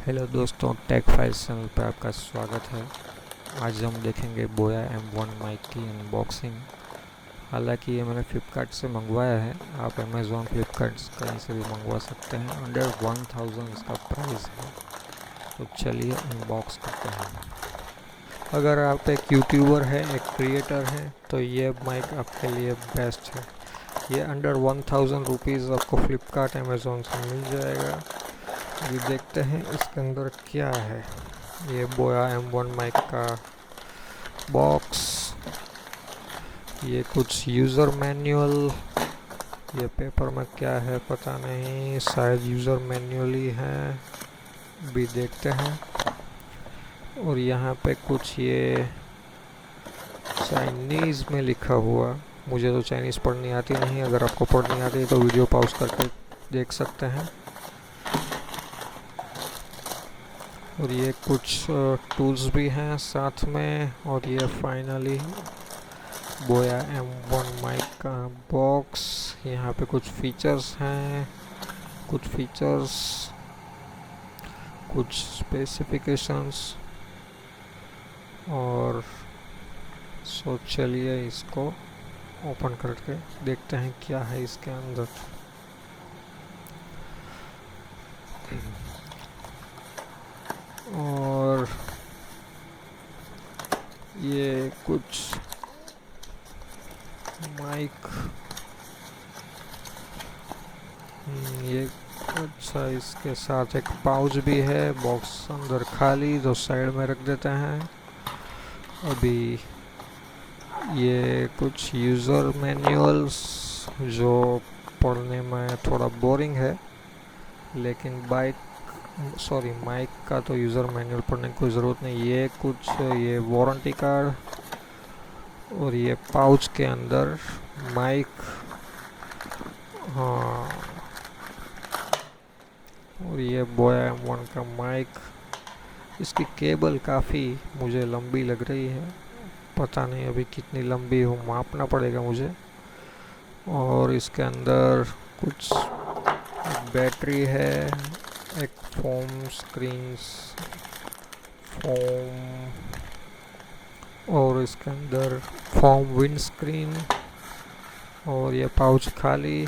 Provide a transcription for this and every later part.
Hello दोस्तों, take files channel पर आपका स्वागत है। आज हम देखेंगे बोया M1 माइक की अनबॉक्सिंग। हालांकि ये मैंने फ़्लिपकार्ट से मंगवाया है। आप अमेज़ॉन, फ्लिपकार्ट कहीं से भी मंगवा सकते हैं। अंडर 1000 इसका प्राइस है। तो चलिए अनबॉक्स करते हैं। अगर आप एक यूट्यूबर है, एक क्रिएटर है, तो ये माइक आपके लिए बेस्ट है। ये अंडर 1000 रुपीज़ आपको फ्लिपकार्ट, अमेज़ॉन से मिल जाएगा। अभी देखते हैं इसके अंदर क्या है। ये बोया M1 माइक का बॉक्स, ये कुछ यूज़र मैनुअल, ये पेपर में क्या है पता नहीं, शायद यूज़र मैनुअल ही है। भी देखते हैं। और यहाँ पे कुछ ये चाइनीज़ में लिखा हुआ, मुझे तो चाइनीज़ पढ़नी आती नहीं। अगर आपको पढ़नी आती है तो वीडियो पॉज करके देख सकते हैं। और ये कुछ टूल्स भी हैं साथ में। और ये फाइनली बोया M1 माइक का बॉक्स। यहाँ पे कुछ फीचर्स हैं, कुछ स्पेसिफिकेशंस। और चलिए इसको ओपन करके देखते हैं क्या है इसके अंदर। और ये कुछ माइक, ये अच्छा, इसके साथ एक पाउच भी है। बॉक्स अंदर खाली, तो साइड में रख देते हैं। अभी ये कुछ यूज़र मैनुअल्स जो पढ़ने में थोड़ा बोरिंग है, लेकिन माइक का तो यूज़र मैनुअल पढ़ने की कोई ज़रूरत नहीं। ये कुछ ये वारंटी कार्ड, और ये पाउच के अंदर माइक, हाँ। और ये बोया M1 का माइक। इसकी केबल काफ़ी मुझे लंबी लग रही है, पता नहीं अभी कितनी लंबी हो, मापना पड़ेगा मुझे। और इसके अंदर कुछ बैटरी है, एक फोम, और इसके अंदर फोम विंड स्क्रीन। और ये पाउच खाली।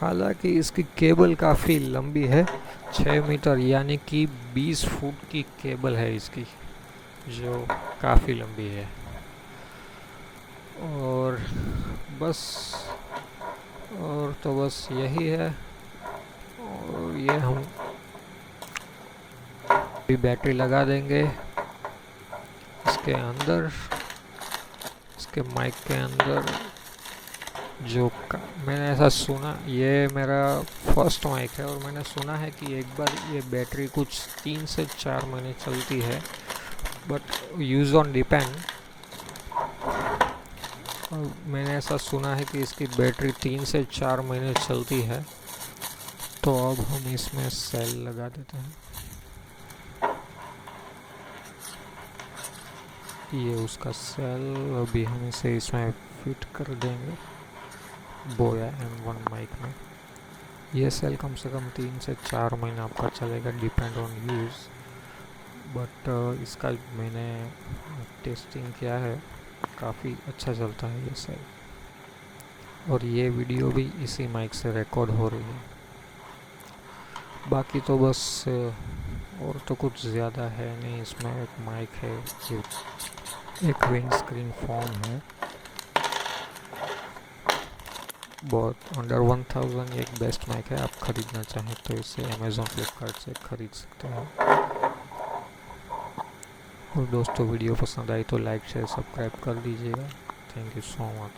हालांकि इसकी केबल काफ़ी लंबी है, 6 मीटर यानी कि 20 फुट की केबल है इसकी, जो काफ़ी लंबी है। और बस तो बस यही है। और ये हम भी बैटरी लगा देंगे इसके अंदर, इसके माइक के अंदर। मैंने ऐसा सुना, ये मेरा फर्स्ट माइक है, और मैंने सुना है कि एक बार ये बैटरी कुछ 3 से 4 महीने चलती है, बट यूज़ ऑन डिपेंड। मैंने ऐसा सुना है कि इसकी बैटरी 3 से 4 महीने चलती है। तो अब हम इसमें सेल लगा देते हैं। ये उसका सेल, अभी हम इसे इसमें फिट कर देंगे बोया M1 माइक में। ये सेल कम से कम 3 से 4 महीना आपका चलेगा, डिपेंड ऑन यूज़। बट इसका मैंने टेस्टिंग किया है, काफ़ी अच्छा चलता है ये सेल। और ये वीडियो भी इसी माइक से रिकॉर्ड हो रही है। बाकी तो बस और तो कुछ ज़्यादा है नहीं। इसमें एक माइक है, एक विंड स्क्रीन फॉर्म है। बहुत अंडर 1000 एक बेस्ट माइक है। आप ख़रीदना चाहें तो इसे अमेज़ॉन, फ्लिपकार्ट से ख़रीद सकते हैं। और दोस्तों, वीडियो पसंद आई तो लाइक, शेयर, सब्सक्राइब कर दीजिएगा। Thank you so much.